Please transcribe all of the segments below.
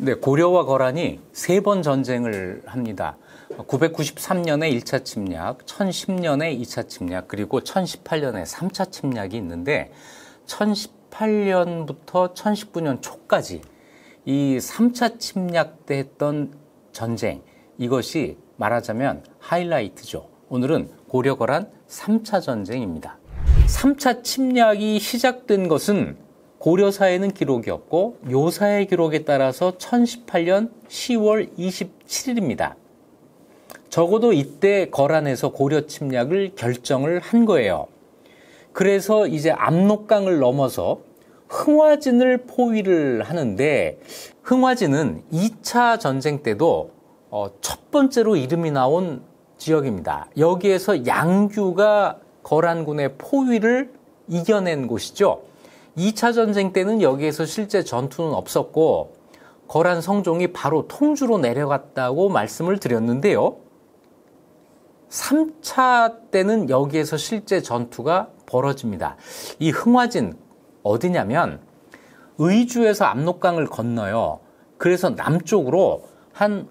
네, 고려와 거란이 3번 전쟁을 합니다. 993년에 1차 침략, 1010년에 2차 침략, 그리고 1018년에 3차 침략이 있는데 1018년부터 1019년 초까지 이 3차 침략 때 했던 전쟁, 이것이 말하자면 하이라이트죠. 오늘은 고려 거란 3차 전쟁입니다. 3차 침략이 시작된 것은 고려사에는 기록이 없고 묘사의 기록에 따라서 1018년 10월 27일입니다. 적어도 이때 거란에서 고려 침략을 결정을 한 거예요. 그래서 이제 압록강을 넘어서 흥화진을 포위를 하는데, 흥화진은 2차 전쟁 때도 첫 번째로 이름이 나온 지역입니다. 여기에서 양규가 거란군의 포위를 이겨낸 곳이죠. 2차 전쟁 때는 여기에서 실제 전투는 없었고 거란 성종이 바로 통주로 내려갔다고 말씀을 드렸는데요. 3차 때는 여기에서 실제 전투가 벌어집니다. 이 흥화진 어디냐면 의주에서 압록강을 건너요. 그래서 남쪽으로 한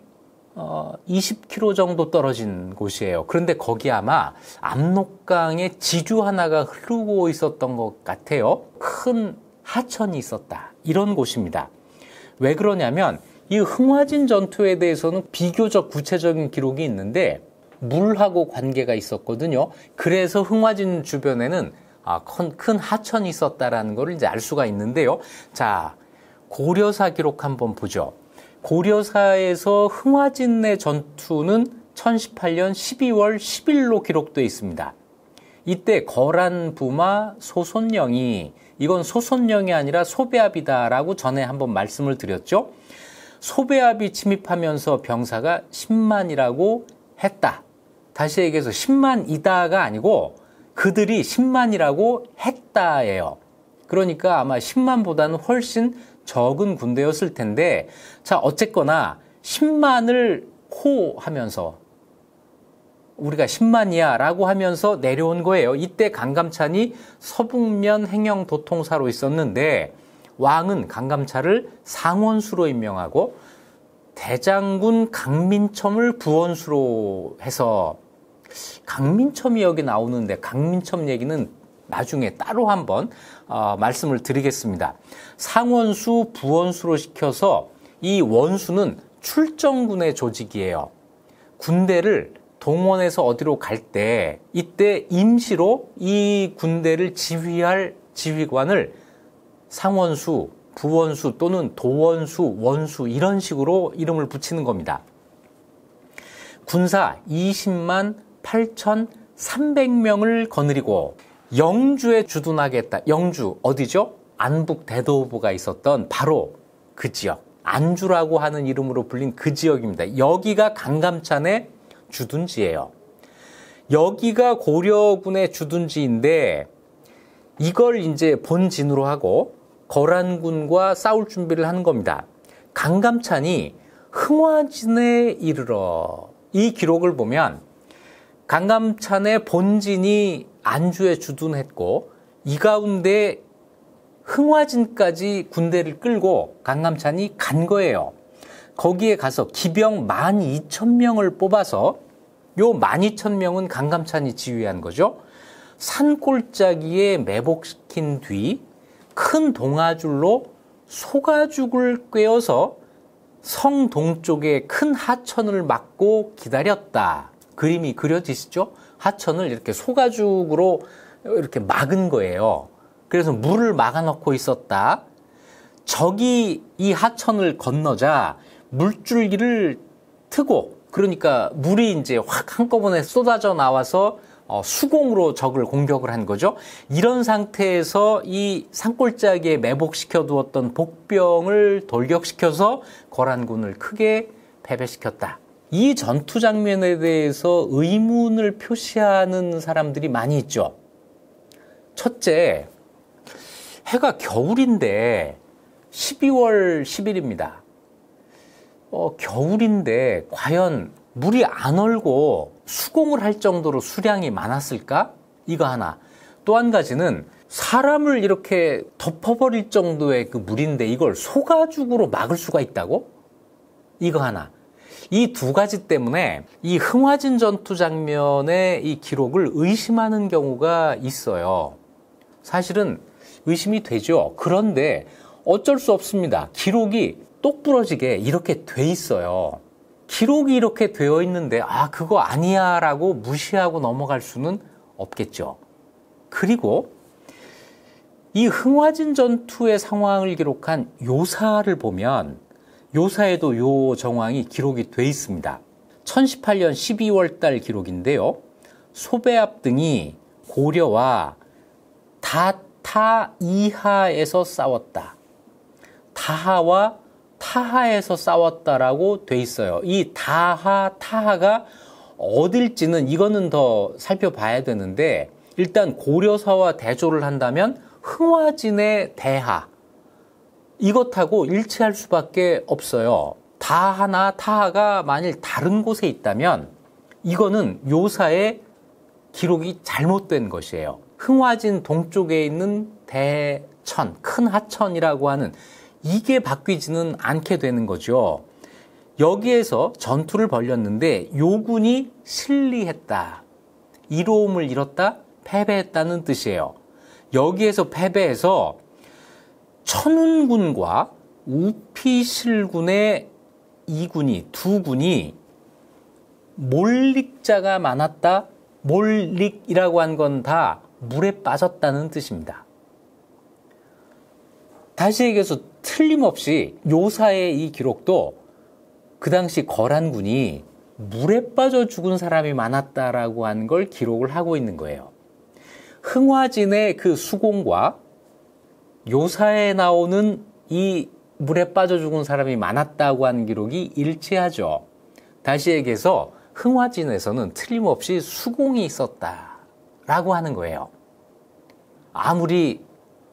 20km 정도 떨어진 곳이에요. 그런데 거기 아마 압록강에 지류 하나가 흐르고 있었던 것 같아요. 큰 하천이 있었다, 이런 곳입니다. 왜 그러냐면 이 흥화진 전투에 대해서는 비교적 구체적인 기록이 있는데 물하고 관계가 있었거든요. 그래서 흥화진 주변에는 큰 하천이 있었다라는 걸 이제 알 수가 있는데요. 자, 고려사 기록 한번 보죠. 고려사에서 흥화진의 전투는 1018년 12월 10일로 기록되어 있습니다. 이때 거란 부마 소손령이, 이건 소손령이 아니라 소배압이다라고 전에 한번 말씀을 드렸죠. 소배압이 침입하면서 병사가 10만이라고 했다. 다시 얘기해서 10만이다가 아니고 그들이 10만이라고 했다예요. 그러니까 아마 10만보다는 훨씬 적은 군대였을 텐데, 자, 어쨌거나 10만을 호하면서 우리가 10만이야 라고 하면서 내려온 거예요. 이때 강감찬이 서북면 행영 도통사로 있었는데 왕은 강감찬을 상원수로 임명하고 대장군 강민첨을 부원수로 해서, 강민첨이 여기 나오는데 강민첨 얘기는 나중에 따로 한번 말씀을 드리겠습니다. 상원수, 부원수로 시켜서 이 원수는 출정군의 조직이에요. 군대를 동원해서 어디로 갈 때 이때 임시로 이 군대를 지휘할 지휘관을 상원수, 부원수 또는 도원수, 원수 이런 식으로 이름을 붙이는 겁니다. 군사 20만 8,300명을 거느리고 영주에 주둔하겠다. 영주 어디죠? 안북 대도보가 있었던 바로 그 지역, 안주라고 하는 이름으로 불린 그 지역입니다. 여기가 강감찬의 주둔지예요. 여기가 고려군의 주둔지인데 이걸 이제 본진으로 하고 거란군과 싸울 준비를 하는 겁니다. 강감찬이 흥화진에 이르러, 이 기록을 보면 강감찬의 본진이 안주에 주둔했고 이 가운데 흥화진까지 군대를 끌고 강감찬이 간 거예요. 거기에 가서 기병 12,000명을 뽑아서 요 12,000명은 강감찬이 지휘한 거죠. 산골짜기에 매복시킨 뒤 큰 동아줄로 소가죽을 꿰어서 성 동쪽에 큰 하천을 막고 기다렸다. 그림이 그려지시죠? 하천을 이렇게 소가죽으로 이렇게 막은 거예요. 그래서 물을 막아놓고 있었다. 적이 이 하천을 건너자 물줄기를 트고, 그러니까 물이 이제 확 한꺼번에 쏟아져 나와서 수공으로 적을 공격을 한 거죠. 이런 상태에서 이 산골짜기에 매복시켜 두었던 복병을 돌격시켜서 거란군을 크게 패배시켰다. 이 전투 장면에 대해서 의문을 표시하는 사람들이 많이 있죠. 첫째, 해가 겨울인데 12월 10일입니다. 겨울인데 과연 물이 안 얼고 수공을 할 정도로 수량이 많았을까? 이거 하나. 또 한 가지는 사람을 이렇게 덮어버릴 정도의 그 물인데 이걸 소가죽으로 막을 수가 있다고? 이거 하나. 이 두 가지 때문에 이 흥화진 전투 장면의 이 기록을 의심하는 경우가 있어요. 사실은 의심이 되죠. 그런데 어쩔 수 없습니다. 기록이 똑부러지게 이렇게 돼 있어요. 기록이 이렇게 되어 있는데 그거 아니야 라고 무시하고 넘어갈 수는 없겠죠. 그리고 이 흥화진 전투의 상황을 기록한 요사를 보면 요사에도 요 정황이 기록이 돼 있습니다. 1018년 12월 달 기록인데요. 소배압 등이 고려와 다타이하에서 싸웠다. 다하와 타하에서 싸웠다라고 돼 있어요. 이 다하, 타하가 어딜지는 이거는 더 살펴봐야 되는데 일단 고려사와 대조를 한다면 흥화진의 대하 이것하고 일치할 수밖에 없어요. 다하나 타하가 만일 다른 곳에 있다면 이거는 요사의 기록이 잘못된 것이에요. 흥화진 동쪽에 있는 대천, 큰 하천이라고 하는 이게 바뀌지는 않게 되는 거죠. 여기에서 전투를 벌였는데 요군이 실리했다. 이로움을 잃었다, 패배했다는 뜻이에요. 여기에서 패배해서 천운군과 우피실군의 두 군이 몰릭자가 많았다. 몰릭이라고 한 건 다 물에 빠졌다는 뜻입니다. 다시 얘기해서 틀림없이 요사의 이 기록도 그 당시 거란군이 물에 빠져 죽은 사람이 많았다라고 한 걸 기록을 하고 있는 거예요. 흥화진의 그 수공과 요사에 나오는 이 물에 빠져 죽은 사람이 많았다고 하는 기록이 일치하죠. 다시 얘기해서 흥화진에서는 틀림없이 수공이 있었다라고 하는 거예요. 아무리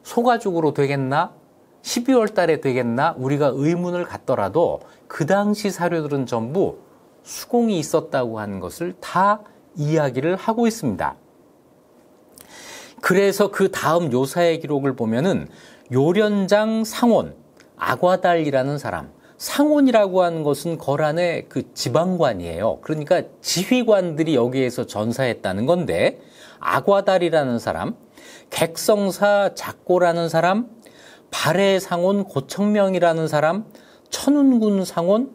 소가죽으로 되겠나? 12월 달에 되겠나? 우리가 의문을 갖더라도 그 당시 사료들은 전부 수공이 있었다고 하는 것을 다 이야기를 하고 있습니다. 그래서 그 다음 요사의 기록을 보면은 요련장 상온, 아과달이라는 사람, 상온이라고 하는 것은 거란의 그 지방관이에요. 그러니까 지휘관들이 여기에서 전사했다는 건데 아과달이라는 사람, 객성사 작고라는 사람, 발해 상온 고청명이라는 사람, 천운군 상온,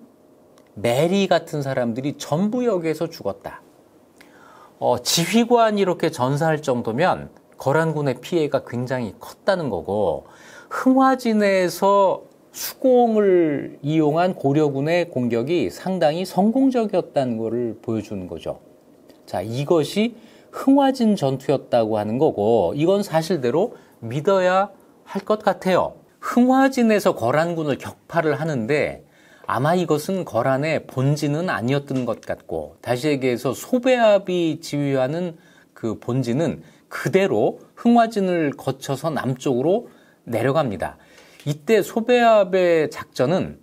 메리 같은 사람들이 전부 여기에서 죽었다. 지휘관이 이렇게 전사할 정도면 거란군의 피해가 굉장히 컸다는 거고 흥화진에서 수공을 이용한 고려군의 공격이 상당히 성공적이었다는 것을 보여주는 거죠. 자, 이것이 흥화진 전투였다고 하는 거고 이건 사실대로 믿어야 할 것 같아요. 흥화진에서 거란군을 격파를 하는데 아마 이것은 거란의 본진은 아니었던 것 같고 다시 얘기해서 소배압이 지휘하는 그 본진은 그대로 흥화진을 거쳐서 남쪽으로 내려갑니다. 이때 소배압의 작전은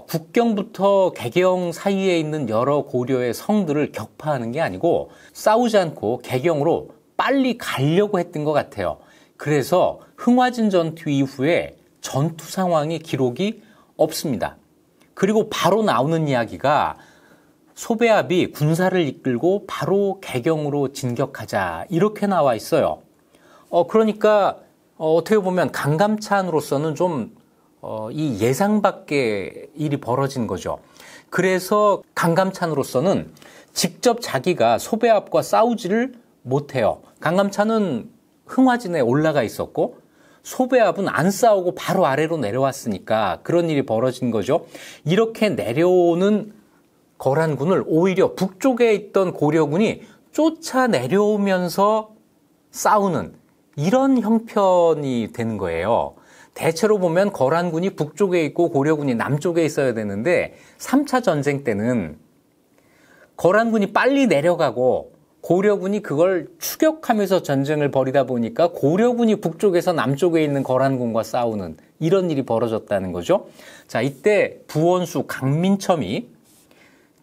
국경부터 개경 사이에 있는 여러 고려의 성들을 격파하는 게 아니고 싸우지 않고 개경으로 빨리 가려고 했던 것 같아요. 그래서 흥화진 전투 이후에 전투 상황의 기록이 없습니다. 그리고 바로 나오는 이야기가 소배압이 군사를 이끌고 바로 개경으로 진격하자 이렇게 나와 있어요. 그러니까 어떻게 보면 강감찬으로서는 좀 이 예상 밖의 일이 벌어진 거죠. 그래서 강감찬으로서는 직접 자기가 소배압과 싸우지를 못해요. 강감찬은 흥화진에 올라가 있었고 소배압은 안 싸우고 바로 아래로 내려왔으니까 그런 일이 벌어진 거죠. 이렇게 내려오는 거란군을 오히려 북쪽에 있던 고려군이 쫓아 내려오면서 싸우는 이런 형편이 되는 거예요. 대체로 보면 거란군이 북쪽에 있고 고려군이 남쪽에 있어야 되는데 3차 전쟁 때는 거란군이 빨리 내려가고 고려군이 그걸 추격하면서 전쟁을 벌이다 보니까 고려군이 북쪽에서 남쪽에 있는 거란군과 싸우는 이런 일이 벌어졌다는 거죠. 자, 이때 부원수 강민첨이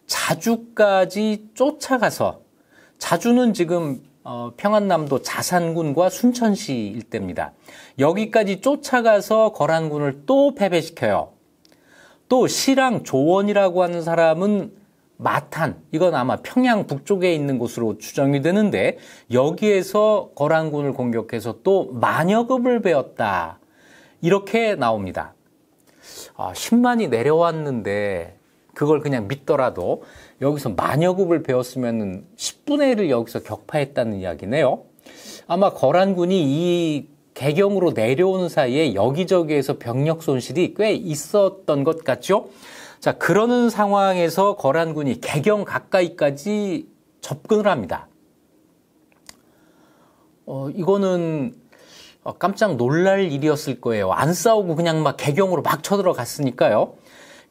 자주까지 쫓아가서 자주는 지금 평안남도 자산군과 순천시 일대입니다. 여기까지 쫓아가서 거란군을 또 패배시켜요. 또 시랑 조원이라고 하는 사람은 마탄, 이건 아마 평양 북쪽에 있는 곳으로 추정이 되는데 여기에서 거란군을 공격해서 또 만여급을 베었다. 이렇게 나옵니다. 10만이 내려왔는데 그걸 그냥 믿더라도 여기서 만여급을 베었으면 10분의 1을 여기서 격파했다는 이야기네요. 아마 거란군이 이 개경으로 내려오는 사이에 여기저기에서 병력 손실이 꽤 있었던 것 같죠? 자, 그러는 상황에서 거란군이 개경 가까이까지 접근을 합니다. 이거는 깜짝 놀랄 일이었을 거예요. 안 싸우고 그냥 막 개경으로 막 쳐들어갔으니까요.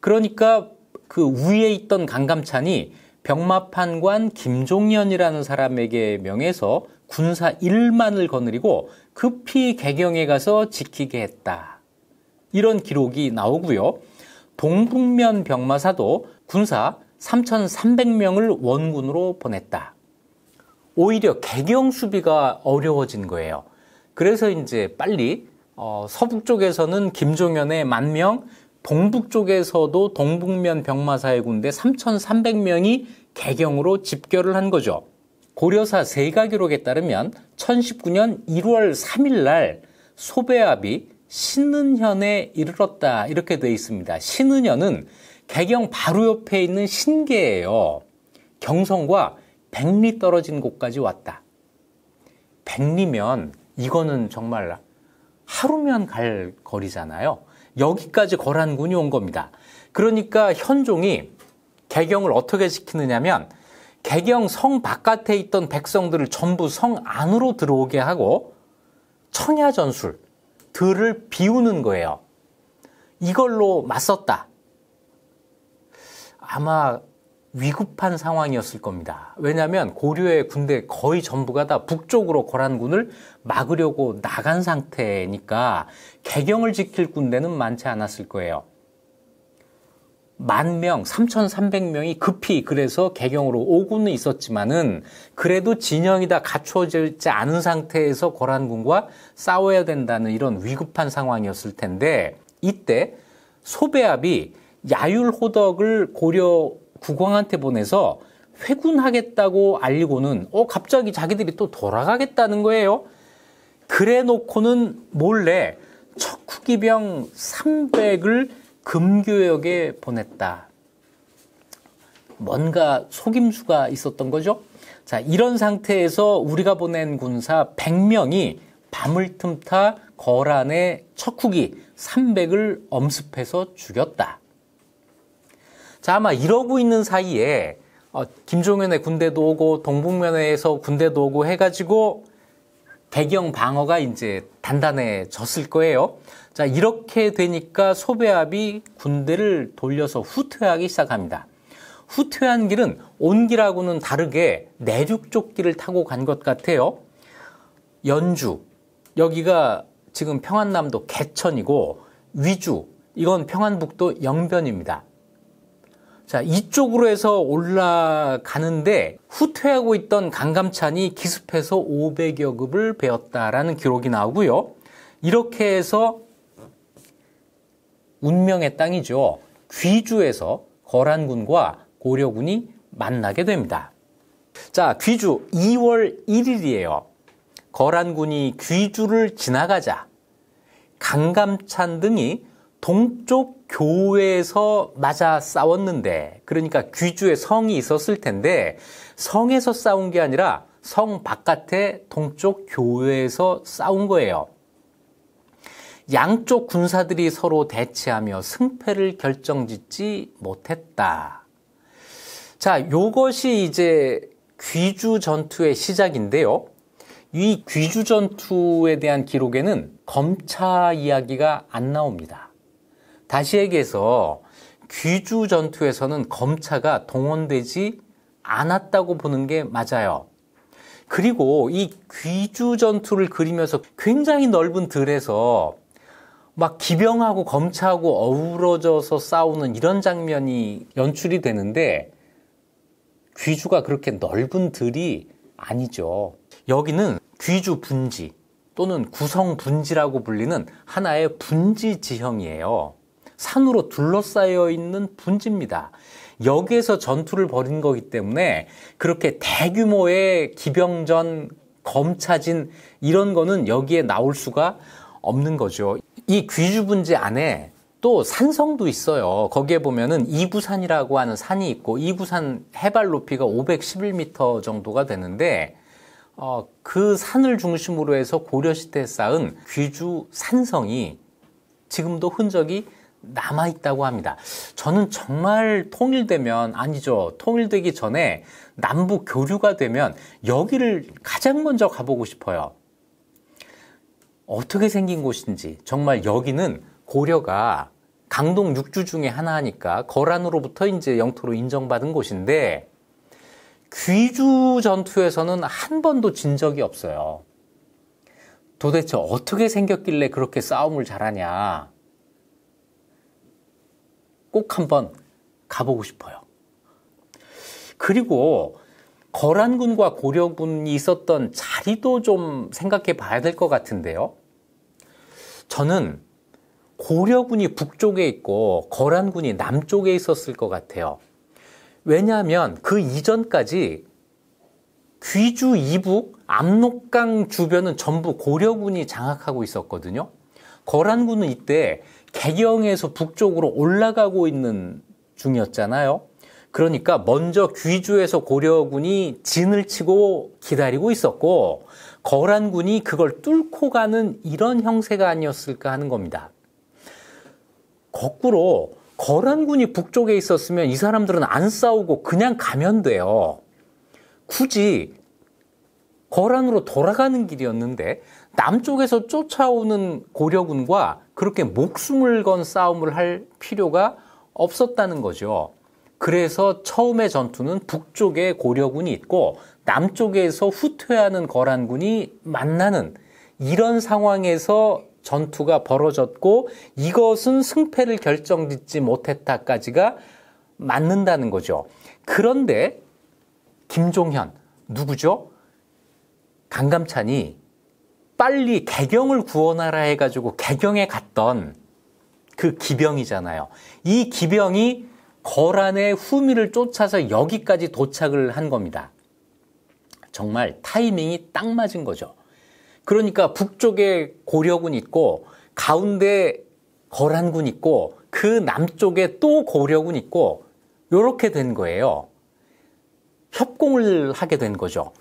그러니까 그 위에 있던 강감찬이 병마판관 김종연이라는 사람에게 명해서 군사 1만을 거느리고 급히 개경에 가서 지키게 했다. 이런 기록이 나오고요. 동북면 병마사도 군사 3,300명을 원군으로 보냈다. 오히려 개경 수비가 어려워진 거예요. 그래서 이제 빨리 서북 쪽에서는 김종연의 10,000명, 동북 쪽에서도 동북면 병마사의 군대 3,300명이 개경으로 집결을 한 거죠. 고려사 세가 기록에 따르면 1019년 1월 3일 날 소배압이 신은현에 이르렀다 이렇게 되어 있습니다. 신은현은 개경 바로 옆에 있는 신계예요. 경성과 100리 떨어진 곳까지 왔다. 100리면 이거는 정말 하루면 갈 거리잖아요. 여기까지 거란군이 온 겁니다. 그러니까 현종이 개경을 어떻게 지키느냐면 개경 성 바깥에 있던 백성들을 전부 성 안으로 들어오게 하고 청야전술, 들을 비우는 거예요. 이걸로 맞섰다. 아마 위급한 상황이었을 겁니다. 왜냐하면 고려의 군대 거의 전부가 다 북쪽으로 거란군을 막으려고 나간 상태니까 개경을 지킬 군대는 많지 않았을 거예요. 10,000명, 3,300명이 급히 그래서 개경으로 오고는 있었지만은 그래도 진영이 다 갖추어지지 않은 상태에서 거란군과 싸워야 된다는 이런 위급한 상황이었을 텐데 이때 소배압이 야율호덕을 고려 국왕한테 보내서 회군하겠다고 알리고는 갑자기 자기들이 또 돌아가겠다는 거예요. 그래 놓고는 몰래 척후기병 300을 금교역에 보냈다. 뭔가 속임수가 있었던 거죠. 자, 이런 상태에서 우리가 보낸 군사 100명이 밤을 틈타 거란의 척후기 300을 엄습해서 죽였다. 자, 아마 이러고 있는 사이에 김종연의 군대도 오고 동북면에서 군대도 오고 해가지고 개경 방어가 이제 단단해졌을 거예요. 자, 이렇게 되니까 소배압이 군대를 돌려서 후퇴하기 시작합니다. 후퇴한 길은 온 길하고는 다르게 내륙 쪽 길을 타고 간 것 같아요. 연주, 여기가 지금 평안남도 개천이고 위주, 이건 평안북도 영변입니다. 자, 이쪽으로 해서 올라가는데 후퇴하고 있던 강감찬이 기습해서 500여 급을 베었다라는 기록이 나오고요. 이렇게 해서 운명의 땅이죠. 귀주에서 거란군과 고려군이 만나게 됩니다. 자, 귀주 2월 1일이에요. 거란군이 귀주를 지나가자 강감찬 등이 동쪽 교회에서 맞아 싸웠는데, 그러니까 귀주에 성이 있었을 텐데 성에서 싸운 게 아니라 성 바깥에 동쪽 교회에서 싸운 거예요. 양쪽 군사들이 서로 대치하며 승패를 결정짓지 못했다. 자, 요것이 이제 귀주 전투의 시작인데요. 이 귀주 전투에 대한 기록에는 검차 이야기가 안 나옵니다. 다시 얘기해서 귀주 전투에서는 검차가 동원되지 않았다고 보는 게 맞아요. 그리고 이 귀주 전투를 그리면서 굉장히 넓은 들에서 막 기병하고 검차하고 어우러져서 싸우는 이런 장면이 연출이 되는데 귀주가 그렇게 넓은 들이 아니죠. 여기는 귀주 분지 또는 구성 분지라고 불리는 하나의 분지 지형이에요. 산으로 둘러싸여 있는 분지입니다. 여기에서 전투를 벌인 거기 때문에 그렇게 대규모의 기병전, 검차진 이런 거는 여기에 나올 수가 없는 거죠. 이 귀주 분지 안에 또 산성도 있어요. 거기에 보면은 이구산이라고 하는 산이 있고, 이구산 해발 높이가 511m 정도가 되는데 그 산을 중심으로 해서 고려시대에 쌓은 귀주 산성이 지금도 흔적이 남아있다고 합니다. 저는 정말 통일되면, 아니죠, 통일되기 전에 남북 교류가 되면 여기를 가장 먼저 가보고 싶어요. 어떻게 생긴 곳인지. 정말 여기는 고려가 강동 6주 중에 하나니까 거란으로부터 이제 영토로 인정받은 곳인데, 귀주 전투에서는 한 번도 진 적이 없어요. 도대체 어떻게 생겼길래 그렇게 싸움을 잘하냐. 꼭 한번 가보고 싶어요. 그리고 거란군과 고려군이 있었던 자리도 좀 생각해 봐야 될 것 같은데요. 저는 고려군이 북쪽에 있고 거란군이 남쪽에 있었을 것 같아요. 왜냐하면 그 이전까지 귀주 이북, 압록강 주변은 전부 고려군이 장악하고 있었거든요. 거란군은 이때 개경에서 북쪽으로 올라가고 있는 중이었잖아요. 그러니까 먼저 귀주에서 고려군이 진을 치고 기다리고 있었고, 거란군이 그걸 뚫고 가는 이런 형세가 아니었을까 하는 겁니다. 거꾸로 거란군이 북쪽에 있었으면 이 사람들은 안 싸우고 그냥 가면 돼요. 굳이 거란으로 돌아가는 길이었는데 남쪽에서 쫓아오는 고려군과 그렇게 목숨을 건 싸움을 할 필요가 없었다는 거죠. 그래서 처음의 전투는 북쪽에 고려군이 있고 남쪽에서 후퇴하는 거란군이 만나는 이런 상황에서 전투가 벌어졌고, 이것은 승패를 결정짓지 못했다까지가 맞는다는 거죠. 그런데 김종현, 누구죠? 강감찬이 빨리 개경을 구원하라 해가지고 개경에 갔던 그 기병이잖아요. 이 기병이 거란의 후미를 쫓아서 여기까지 도착을 한 겁니다. 정말 타이밍이 딱 맞은 거죠. 그러니까 북쪽에 고려군 있고 가운데 거란군 있고 그 남쪽에 또 고려군 있고 이렇게 된 거예요. 협공을 하게 된 거죠.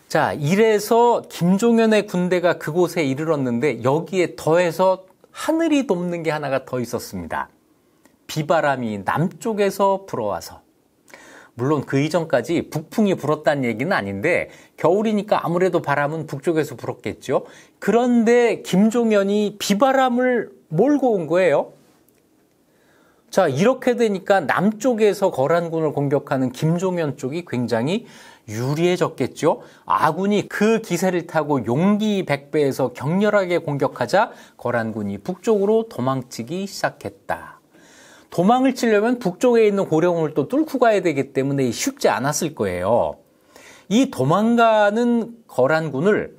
자, 이래서 김종현의 군대가 그곳에 이르렀는데 여기에 더해서 하늘이 돕는 게 하나가 더 있었습니다. 비바람이 남쪽에서 불어와서. 물론 그 이전까지 북풍이 불었다는 얘기는 아닌데 겨울이니까 아무래도 바람은 북쪽에서 불었겠죠. 그런데 김종현이 비바람을 몰고 온 거예요. 자, 이렇게 되니까 남쪽에서 거란군을 공격하는 김종현 쪽이 굉장히 유리해졌겠죠. 아군이 그 기세를 타고 용기 백배에서 격렬하게 공격하자 거란군이 북쪽으로 도망치기 시작했다. 도망을 치려면 북쪽에 있는 고려군을 또 뚫고 가야 되기 때문에 쉽지 않았을 거예요. 이 도망가는 거란군을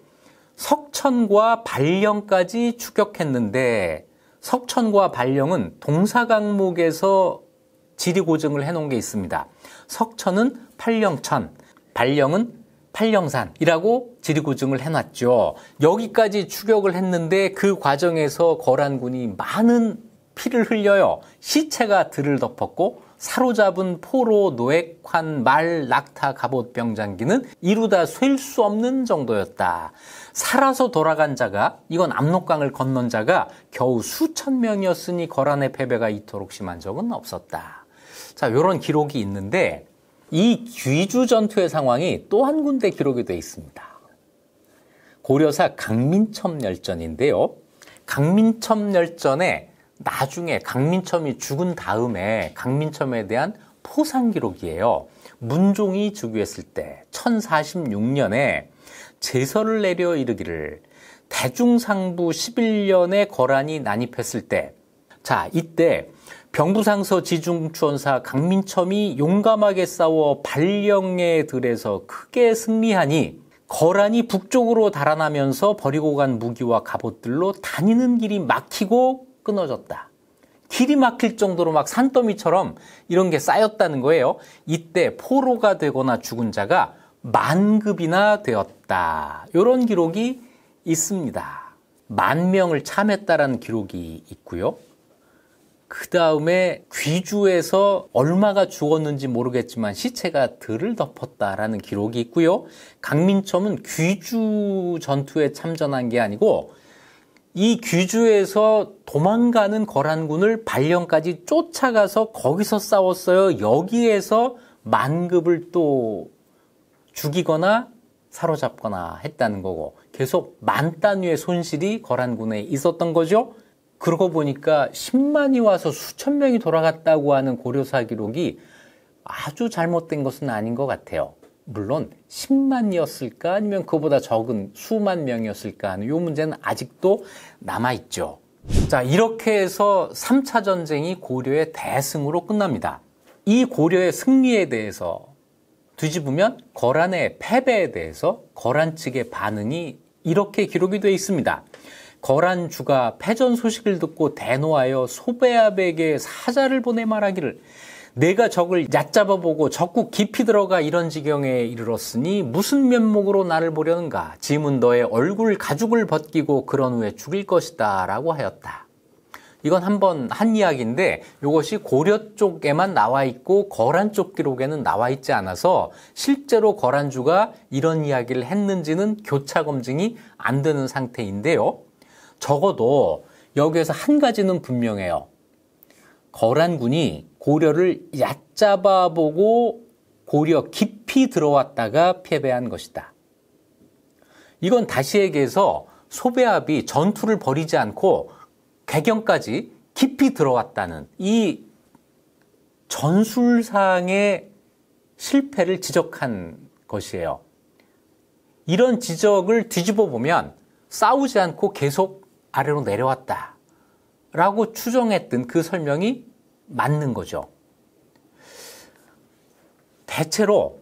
석천과 발령까지 추격했는데, 석천과 발령은 동사강목에서 지리고증을 해놓은 게 있습니다. 석천은 팔령천, 발령은 팔령산이라고 지리고증을 해놨죠. 여기까지 추격을 했는데 그 과정에서 거란군이 많은 피를 흘려요. 시체가 들을 덮었고 사로잡은 포로, 노획환, 말, 낙타, 갑옷, 병장기는 이루다 셀 수 없는 정도였다. 살아서 돌아간 자가, 이건 압록강을 건넌 자가 겨우 수천 명이었으니 거란의 패배가 이토록 심한 적은 없었다. 자, 이런 기록이 있는데 이 귀주 전투의 상황이 또 한 군데 기록이 되어 있습니다. 고려사 강민첨 열전인데요. 강민첨 열전에 나중에 강민첨이 죽은 다음에 강민첨에 대한 포상 기록이에요. 문종이 즉위했을 때 1046년에 제서를 내려 이르기를 대중상부 11년에 거란이 난입했을 때, 자, 이때 병부상서 지중추원사 강민첨이 용감하게 싸워 발령의 들에서 크게 승리하니 거란이 북쪽으로 달아나면서 버리고 간 무기와 갑옷들로 다니는 길이 막히고 끊어졌다. 길이 막힐 정도로 막 산더미처럼 이런 게 쌓였다는 거예요. 이때 포로가 되거나 죽은 자가 만급이나 되었다. 이런 기록이 있습니다. 10,000명을 참했다라는 기록이 있고요. 그 다음에 귀주에서 얼마가 죽었는지 모르겠지만 시체가 들을 덮었다라는 기록이 있고요. 강민첨은 귀주 전투에 참전한 게 아니고 이 귀주에서 도망가는 거란군을 발령까지 쫓아가서 거기서 싸웠어요. 여기에서 만급을 또 죽이거나 사로잡거나 했다는 거고 계속 만 단위의 손실이 거란군에 있었던 거죠. 그러고 보니까 10만이 와서 수천 명이 돌아갔다고 하는 고려사 기록이 아주 잘못된 것은 아닌 것 같아요. 물론 10만이었을까 아니면 그보다 적은 수만 명이었을까 하는 이 문제는 아직도 남아있죠. 자, 이렇게 해서 3차 전쟁이 고려의 대승으로 끝납니다. 이 고려의 승리에 대해서 뒤집으면 거란의 패배에 대해서 거란 측의 반응이 이렇게 기록이 되어 있습니다. 거란주가 패전 소식을 듣고 대노하여 소배압에게 사자를 보내 말하기를 내가 적을 얕잡아보고 적국 깊이 들어가 이런 지경에 이르렀으니 무슨 면목으로 나를 보려는가. 짐은 너의 얼굴 가죽을 벗기고 그런 후에 죽일 것이다 라고 하였다. 이건 한번 한 이야기인데 이것이 고려 쪽에만 나와 있고 거란 쪽 기록에는 나와 있지 않아서 실제로 거란주가 이런 이야기를 했는지는 교차 검증이 안 되는 상태인데요. 적어도 여기에서 한 가지는 분명해요. 거란군이 고려를 얕잡아보고 고려 깊이 들어왔다가 패배한 것이다. 이건 다시 얘기해서 소배압이 전투를 벌이지 않고 개경까지 깊이 들어왔다는 이 전술상의 실패를 지적한 것이에요. 이런 지적을 뒤집어 보면 싸우지 않고 계속 아래로 내려왔다 라고 추정했던 그 설명이 맞는 거죠. 대체로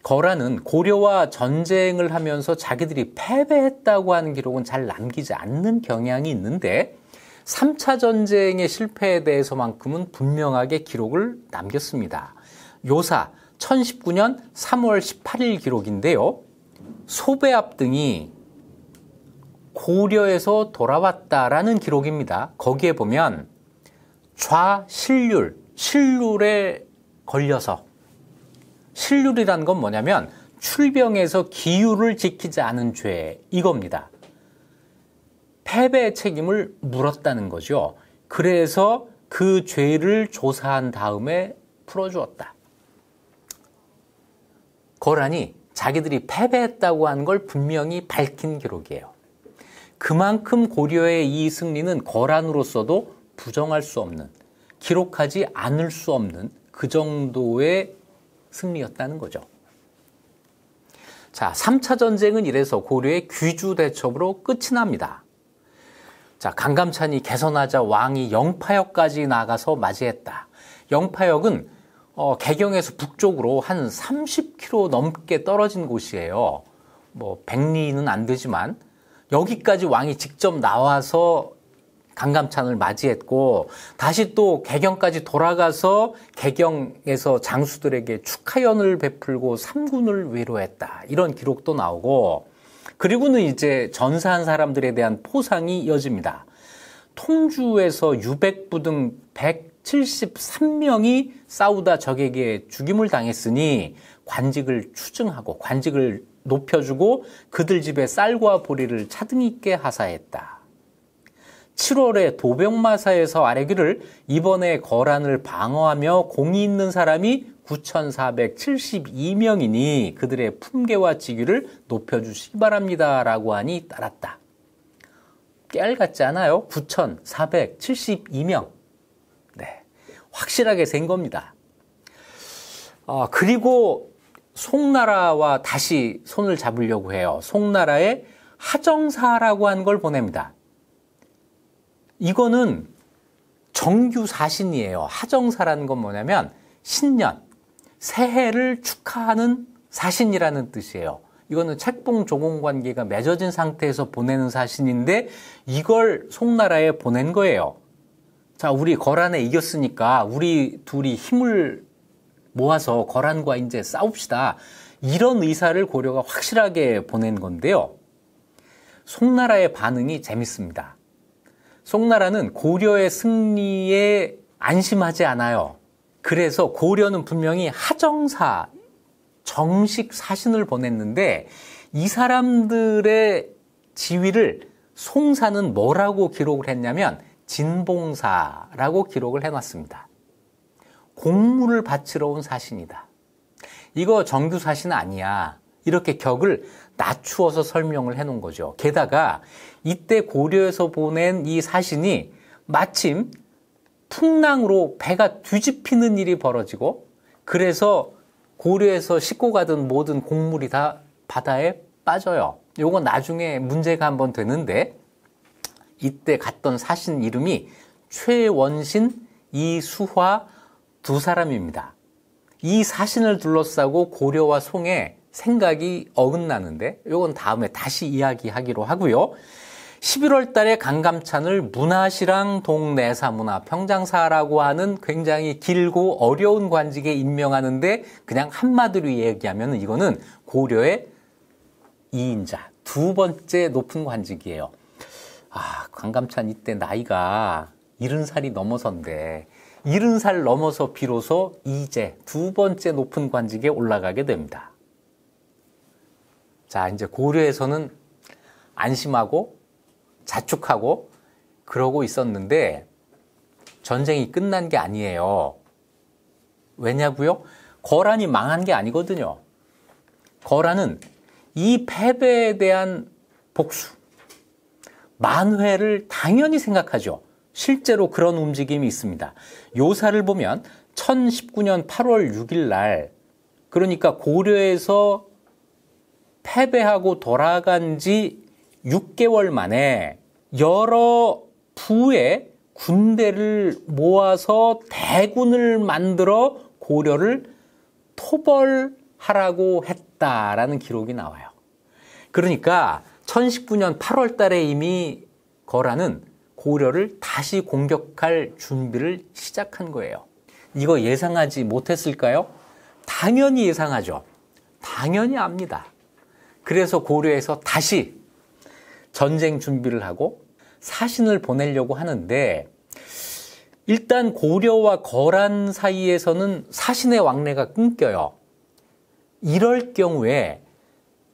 거란은 고려와 전쟁을 하면서 자기들이 패배했다고 하는 기록은 잘 남기지 않는 경향이 있는데 3차 전쟁의 실패에 대해서만큼은 분명하게 기록을 남겼습니다. 요사 1019년 3월 18일 기록인데요. 소배압 등이 고려에서 돌아왔다라는 기록입니다. 거기에 보면 좌신률, 신룰에 걸려서 신룰이란 건 뭐냐면 출병에서 기율을 지키지 않은 죄 이겁니다. 패배의 책임을 물었다는 거죠. 그래서 그 죄를 조사한 다음에 풀어주었다. 거란이 자기들이 패배했다고 한 걸 분명히 밝힌 기록이에요. 그만큼 고려의 이 승리는 거란으로서도 부정할 수 없는, 기록하지 않을 수 없는 그 정도의 승리였다는 거죠. 자, 3차 전쟁은 이래서 고려의 귀주 대첩으로 끝이 납니다. 자, 강감찬이 개선하자 왕이 영파역까지 나가서 맞이했다. 영파역은 개경에서 북쪽으로 한 30km 넘게 떨어진 곳이에요. 뭐 100리는 안 되지만 여기까지 왕이 직접 나와서 강감찬을 맞이했고 다시 또 개경까지 돌아가서 개경에서 장수들에게 축하연을 베풀고 삼군을 위로했다. 이런 기록도 나오고 그리고는 이제 전사한 사람들에 대한 포상이 이어집니다. 통주에서 유백부 등 173명이 싸우다 적에게 죽임을 당했으니 관직을 추증하고 관직을 높여주고 그들 집에 쌀과 보리를 차등 있게 하사했다. 7월에 도병마사에서 아뢰기를 이번에 거란을 방어하며 공이 있는 사람이 9,472명이니 그들의 품계와 직위를 높여주시기 바랍니다. 라고 하니 따랐다. 깨알 같지 않아요? 9,472명. 네, 확실하게 센 겁니다. 그리고 송나라와 다시 손을 잡으려고 해요. 송나라에 하정사라고 한 걸 보냅니다. 이거는 정규 사신이에요. 하정사라는 건 뭐냐면 신년, 새해를 축하하는 사신이라는 뜻이에요. 이거는 책봉 조공 관계가 맺어진 상태에서 보내는 사신인데 이걸 송나라에 보낸 거예요. 자, 우리 거란에 이겼으니까 우리 둘이 힘을 모아서 거란과 이제 싸웁시다. 이런 의사를 고려가 확실하게 보낸 건데요. 송나라의 반응이 재밌습니다. 송나라는 고려의 승리에 안심하지 않아요. 그래서 고려는 분명히 하정사, 정식 사신을 보냈는데 이 사람들의 지위를 송사는 뭐라고 기록을 했냐면 진봉사라고 기록을 해놨습니다. 공물을 바치러 온 사신이다. 이거 정규 사신 아니야. 이렇게 격을 낮추어서 설명을 해놓은 거죠. 게다가 이때 고려에서 보낸 이 사신이 마침 풍랑으로 배가 뒤집히는 일이 벌어지고 그래서 고려에서 싣고 가던 모든 곡물이 다 바다에 빠져요. 요거 나중에 문제가 한번 되는데 이때 갔던 사신 이름이 최원신, 이수화 두 사람입니다. 이 사신을 둘러싸고 고려와 송의 생각이 어긋나는데 요건 다음에 다시 이야기하기로 하고요. 11월 달에 강감찬을 문화시랑 동내사문화 평장사라고 하는 굉장히 길고 어려운 관직에 임명하는데 그냥 한마디로 얘기하면 이거는 고려의 2인자, 두 번째 높은 관직이에요. 강감찬 이때 나이가 70살이 넘어서인데 70살 넘어서 비로소 이제 두 번째 높은 관직에 올라가게 됩니다. 자, 이제 고려에서는 안심하고 자축하고 그러고 있었는데 전쟁이 끝난 게 아니에요. 왜냐고요? 거란이 망한 게 아니거든요. 거란은 이 패배에 대한 복수, 만회를 당연히 생각하죠. 실제로 그런 움직임이 있습니다. 요사를 보면 1019년 8월 6일 날, 그러니까 고려에서 패배하고 돌아간 지 6개월 만에 여러 부의 군대를 모아서 대군을 만들어 고려를 토벌하라고 했다라는 기록이 나와요. 그러니까 1019년 8월 달에 이미 거란은 고려를 다시 공격할 준비를 시작한 거예요. 이거 예상하지 못했을까요? 당연히 예상하죠. 당연히 압니다. 그래서 고려에서 다시 전쟁 준비를 하고 사신을 보내려고 하는데 일단 고려와 거란 사이에서는 사신의 왕래가 끊겨요. 이럴 경우에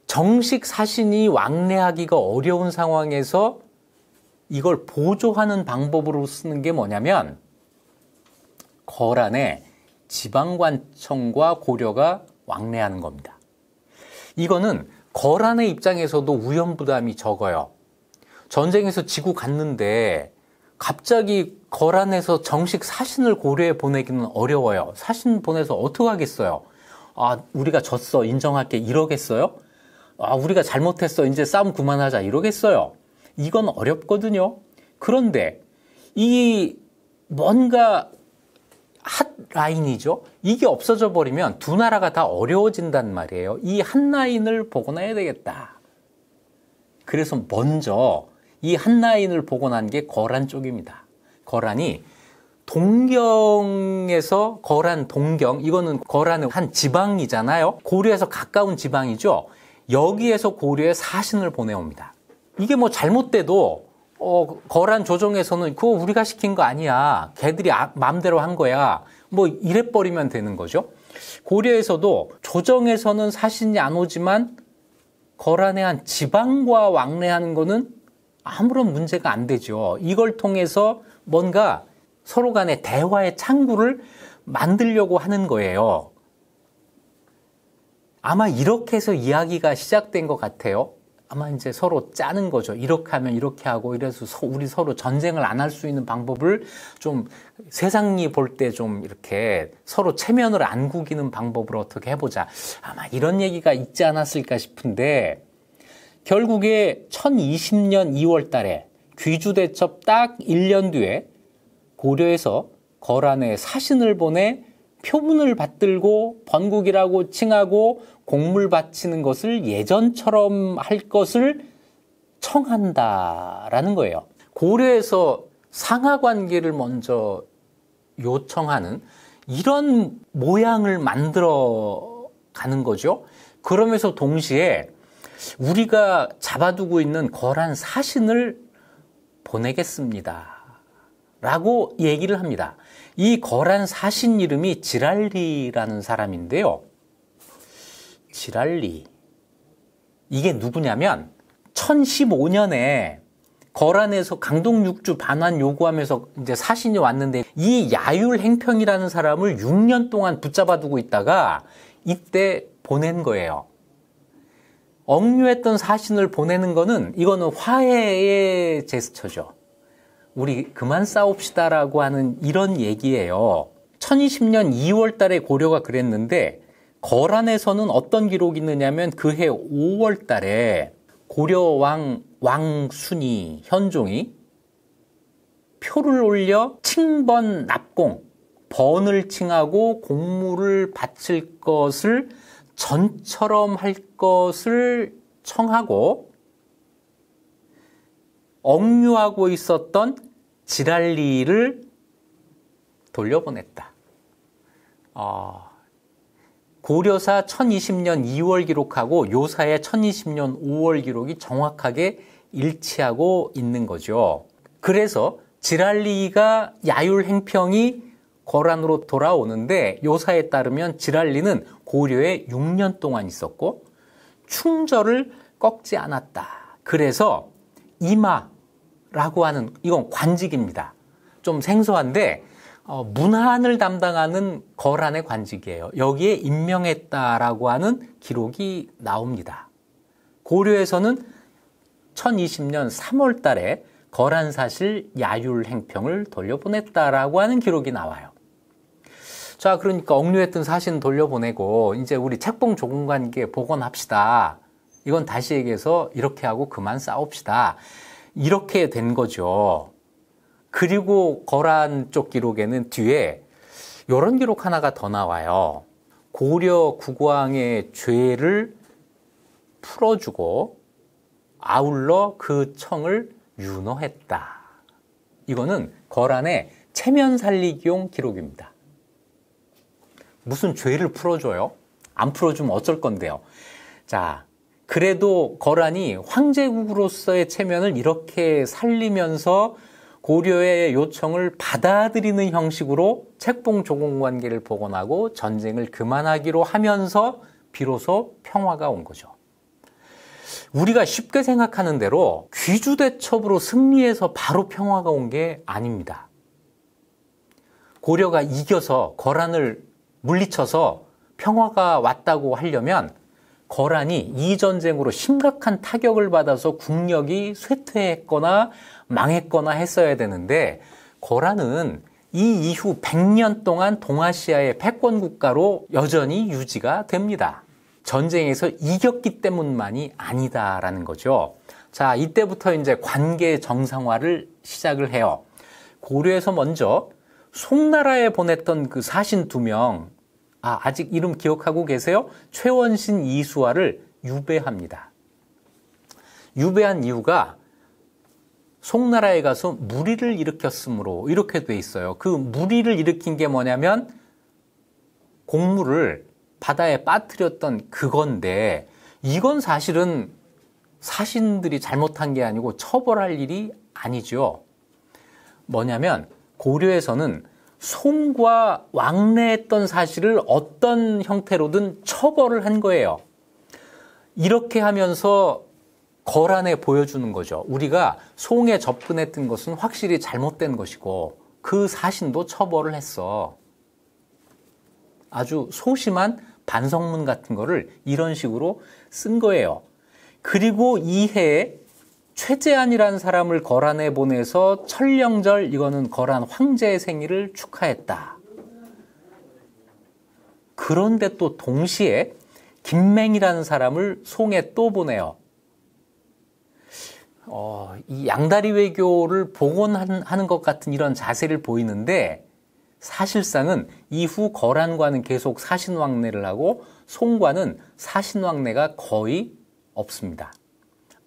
정식 사신이 왕래하기가 어려운 상황에서 이걸 보조하는 방법으로 쓰는 게 뭐냐면 거란의 지방관청과 고려가 왕래하는 겁니다. 이거는 거란의 입장에서도 위험부담이 적어요. 전쟁에서 지고 갔는데 갑자기 거란에서 정식 사신을 고려에 보내기는 어려워요. 사신 보내서 어떡하겠어요? 우리가 졌어, 인정할게, 이러겠어요? 우리가 잘못했어, 이제 싸움 그만하자, 이러겠어요? 이건 어렵거든요. 그런데 이 뭔가 핫라인이죠. 이게 없어져 버리면 두 나라가 다 어려워진단 말이에요. 이 한 라인을 복원해야 되겠다. 그래서 먼저 이 한 라인을 복원한 게 거란 쪽입니다. 거란이 동경에서 거란 동경, 이거는 거란의 한 지방이잖아요. 고려에서 가까운 지방이죠. 여기에서 고려에 사신을 보내옵니다. 이게 뭐 잘못돼도 거란 조정에서는 그거 우리가 시킨 거 아니야. 걔들이 마음대로 한 거야. 뭐 이래버리면 되는 거죠. 고려에서도 조정에서는 사신이 안 오지만 거란의 한 지방과 왕래하는 거는 아무런 문제가 안 되죠. 이걸 통해서 뭔가 서로 간의 대화의 창구를 만들려고 하는 거예요. 아마 이렇게 해서 이야기가 시작된 것 같아요. 아마 이제 서로 짜는 거죠. 이렇게 하면 이렇게 하고 이래서 우리 서로 전쟁을 안 할 수 있는 방법을 좀 세상이 볼 때 좀 이렇게 서로 체면을 안 구기는 방법으로 어떻게 해보자. 아마 이런 얘기가 있지 않았을까 싶은데 결국에 1020년 2월 달에 귀주대첩 딱 1년 뒤에 고려에서 거란에 사신을 보내 표문을 받들고 번국이라고 칭하고 공물 바치는 것을 예전처럼 할 것을 청한다라는 거예요. 고려에서 상하 관계를 먼저 요청하는 이런 모양을 만들어 가는 거죠. 그러면서 동시에 우리가 잡아두고 있는 거란 사신을 보내겠습니다. 라고 얘기를 합니다. 이 거란 사신 이름이 지랄리라는 사람인데요. 지랄리. 이게 누구냐면 1015년에 거란에서 강동 6주 반환 요구하면서 이제 사신이 왔는데 이 야율 행평이라는 사람을 6년 동안 붙잡아 두고 있다가 이때 보낸 거예요. 억류했던 사신을 보내는 거는 이거는 화해의 제스처죠. 우리 그만 싸웁시다라고 하는 이런 얘기예요. 1020년 2월 달에 고려가 그랬는데 거란에서는 어떤 기록이 있느냐면 그해 5월 달에 고려 왕순이 현종이 표를 올려 칭번 납공, 번을 칭하고 공물을 바칠 것을 전처럼 할 것을 청하고 억류하고 있었던 지랄리를 돌려보냈다. 고려사 1020년 2월 기록하고 요사의 1020년 5월 기록이 정확하게 일치하고 있는 거죠. 그래서 지랄리가 야율 행평이 거란으로 돌아오는데 요사에 따르면 지랄리는 고려에 6년 동안 있었고 충절을 꺾지 않았다. 그래서 이마라고 하는 이건 관직입니다. 좀 생소한데 문한을 담당하는 거란의 관직이에요. 여기에 임명했다라고 하는 기록이 나옵니다. 고려에서는 1020년 3월 달에 거란사실 야율 행평을 돌려보냈다라고 하는 기록이 나와요. 자, 그러니까 억류했던 사신 돌려보내고 이제 우리 책봉 조공관계 복원합시다. 이건 다시 얘기해서 이렇게 하고 그만 싸웁시다. 이렇게 된 거죠. 그리고 거란 쪽 기록에는 뒤에 이런 기록 하나가 더 나와요. 고려 국왕의 죄를 풀어주고 아울러 그 청을 윤허했다. 이거는 거란의 체면 살리기용 기록입니다. 무슨 죄를 풀어줘요? 안 풀어주면 어쩔 건데요. 자, 그래도 거란이 황제국으로서의 체면을 이렇게 살리면서 고려의 요청을 받아들이는 형식으로 책봉 조공관계를 복원하고 전쟁을 그만하기로 하면서 비로소 평화가 온 거죠. 우리가 쉽게 생각하는 대로 귀주대첩으로 승리해서 바로 평화가 온 게 아닙니다. 고려가 이겨서 거란을 물리쳐서 평화가 왔다고 하려면 거란이 이 전쟁으로 심각한 타격을 받아서 국력이 쇠퇴했거나 망했거나 했어야 되는데 거란은 이 이후 100년 동안 동아시아의 패권 국가로 여전히 유지가 됩니다. 전쟁에서 이겼기 때문만이 아니다라는 거죠. 자, 이때부터 이제 관계 정상화를 시작을 해요. 고려에서 먼저 송나라에 보냈던 그 사신 2명, 아직 이름 기억하고 계세요? 최원신, 이수화를 유배합니다. 유배한 이유가 송나라에 가서 무리를 일으켰으므로 이렇게 돼 있어요. 그 무리를 일으킨 게 뭐냐면 곡물을 바다에 빠뜨렸던 그건데 이건 사실은 사신들이 잘못한 게 아니고 처벌할 일이 아니죠. 뭐냐면 고려에서는 송과 왕래했던 사실을 어떤 형태로든 처벌을 한 거예요. 이렇게 하면서 거란에 보여주는 거죠. 우리가 송에 접근했던 것은 확실히 잘못된 것이고 그 사신도 처벌을 했어. 아주 소심한 반성문 같은 거를 이런 식으로 쓴 거예요. 그리고 이해에 최재안이라는 사람을 거란에 보내서 천령절, 이거는 거란 황제의 생일을 축하했다. 그런데 또 동시에 김맹이라는 사람을 송에 또 보내요. 이 양다리 외교를 복원하는 것 같은 이런 자세를 보이는데 사실상은 이후 거란과는 계속 사신왕래를 하고 송과는 사신왕래가 거의 없습니다.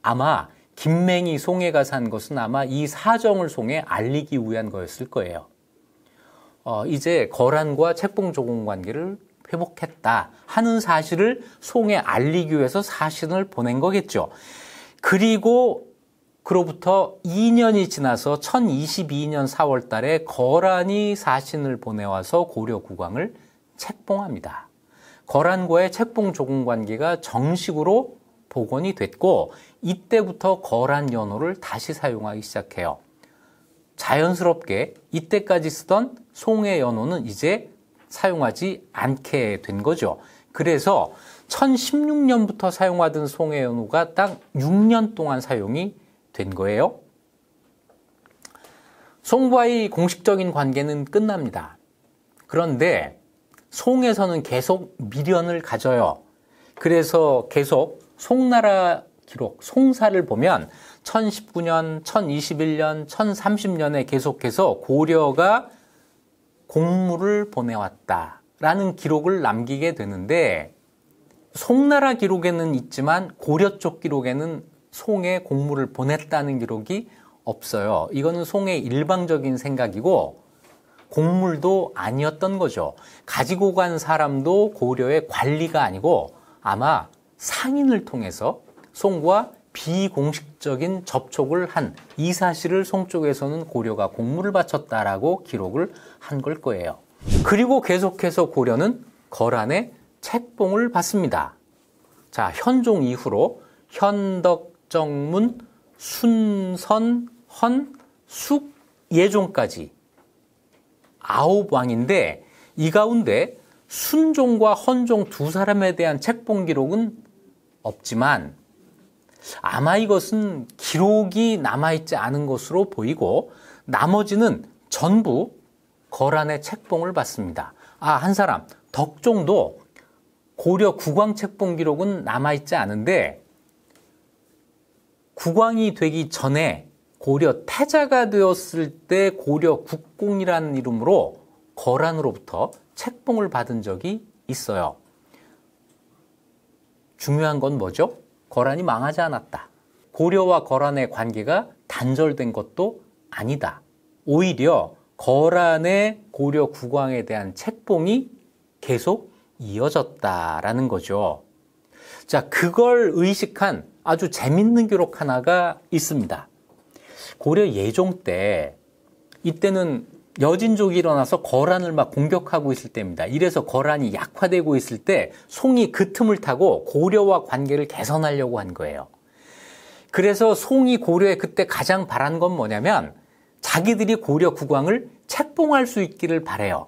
아마 김맹이 송해가 산 것은 아마 이 사정을 송해 알리기 위한 거였을 거예요. 이제 거란과 책봉 조공 관계를 회복했다 하는 사실을 송해 알리기 위해서 사신을 보낸 거겠죠. 그리고 그로부터 2년이 지나서 1022년 4월 달에 거란이 사신을 보내와서 고려 국왕을 책봉합니다. 거란과의 책봉 조공 관계가 정식으로 복원이 됐고 이때부터 거란 연호를 다시 사용하기 시작해요. 자연스럽게 이때까지 쓰던 송해 연호는 이제 사용하지 않게 된 거죠. 그래서 1016년부터 사용하던 송해 연호가 딱 6년 동안 사용이 된 거예요. 송과의 공식적인 관계는 끝납니다. 그런데 송에서는 계속 미련을 가져요. 그래서 계속 송나라 기록, 송사를 보면 1019년, 1021년, 1030년에 계속해서 고려가 공물을 보내왔다라는 기록을 남기게 되는데 송나라 기록에는 있지만 고려 쪽 기록에는 송에 공물을 보냈다는 기록이 없어요. 이거는 송의 일방적인 생각이고 공물도 아니었던 거죠. 가지고 간 사람도 고려의 관리가 아니고 아마 상인을 통해서 송과 비공식적인 접촉을 한 이 사실을 송 쪽에서는 고려가 공물을 바쳤다라고 기록을 한 걸 거예요. 그리고 계속해서 고려는 거란의 책봉을 받습니다. 자, 현종 이후로 현덕정문, 순선, 헌, 숙, 예종까지 9왕인데 이 가운데 순종과 헌종 두 사람에 대한 책봉 기록은 없지만 아마 이것은 기록이 남아있지 않은 것으로 보이고 나머지는 전부 거란의 책봉을 받습니다. 한 사람 덕종도 고려 국왕 책봉 기록은 남아있지 않은데 국왕이 되기 전에 고려 태자가 되었을 때 고려 국공이라는 이름으로 거란으로부터 책봉을 받은 적이 있어요. 중요한 건 뭐죠? 거란이 망하지 않았다. 고려와 거란의 관계가 단절된 것도 아니다. 오히려 거란의 고려 국왕에 대한 책봉이 계속 이어졌다라는 거죠. 자, 그걸 의식한 아주 재밌는 기록 하나가 있습니다. 고려 예종 때 이때는 여진족이 일어나서 거란을 막 공격하고 있을 때입니다. 이래서 거란이 약화되고 있을 때 송이 그 틈을 타고 고려와 관계를 개선하려고 한 거예요. 그래서 송이 고려에 그때 가장 바란 건 뭐냐면 자기들이 고려 국왕을 책봉할 수 있기를 바래요.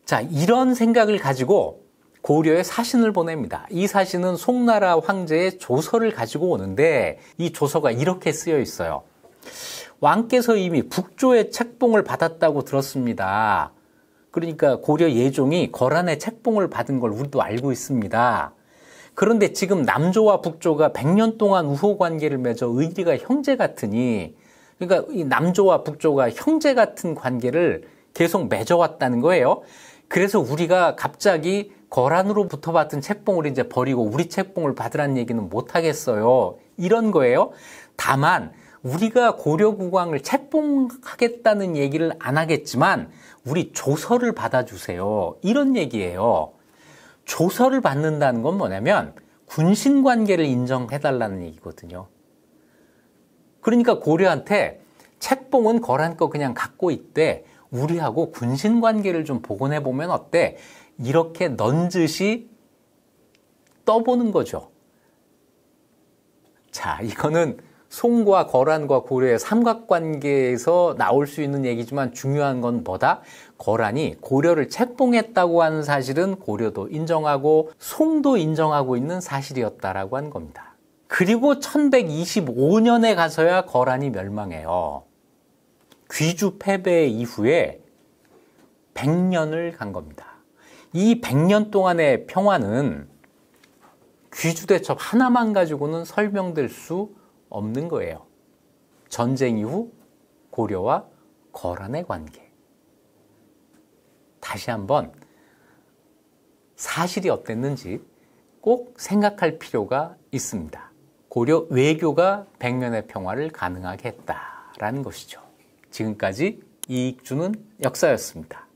자, 이런 생각을 가지고 고려에 사신을 보냅니다. 이 사신은 송나라 황제의 조서를 가지고 오는데 이 조서가 이렇게 쓰여 있어요. 왕께서 이미 북조의 책봉을 받았다고 들었습니다. 그러니까 고려 예종이 거란의 책봉을 받은 걸 우리도 알고 있습니다. 그런데 지금 남조와 북조가 100년 동안 우호 관계를 맺어 의리가 형제 같으니 그러니까 이 남조와 북조가 형제 같은 관계를 계속 맺어왔다는 거예요. 그래서 우리가 갑자기 거란으로부터 받은 책봉을 이제 버리고 우리 책봉을 받으라는 얘기는 못 하겠어요. 이런 거예요. 다만 우리가 고려 국왕을 책봉하겠다는 얘기를 안 하겠지만 우리 조서를 받아주세요. 이런 얘기예요. 조서를 받는다는 건 뭐냐면 군신 관계를 인정해달라는 얘기거든요. 그러니까 고려한테 책봉은 거란 거 그냥 갖고 있대. 우리하고 군신 관계를 좀 복원해보면 어때? 이렇게 넌지시 떠보는 거죠. 자, 이거는 송과 거란과 고려의 삼각관계에서 나올 수 있는 얘기지만 중요한 건 뭐다? 거란이 고려를 책봉했다고 하는 사실은 고려도 인정하고 송도 인정하고 있는 사실이었다라고 한 겁니다. 그리고 1125년에 가서야 거란이 멸망해요. 귀주 패배 이후에 100년을 간 겁니다. 이 100년 동안의 평화는 귀주대첩 하나만 가지고는 설명될 수 없는 거예요. 전쟁 이후 고려와 거란의 관계. 다시 한번 사실이 어땠는지 꼭 생각할 필요가 있습니다. 고려 외교가 백년의 평화를 가능하게 했다라는 것이죠. 지금까지 이익 주는 역사였습니다.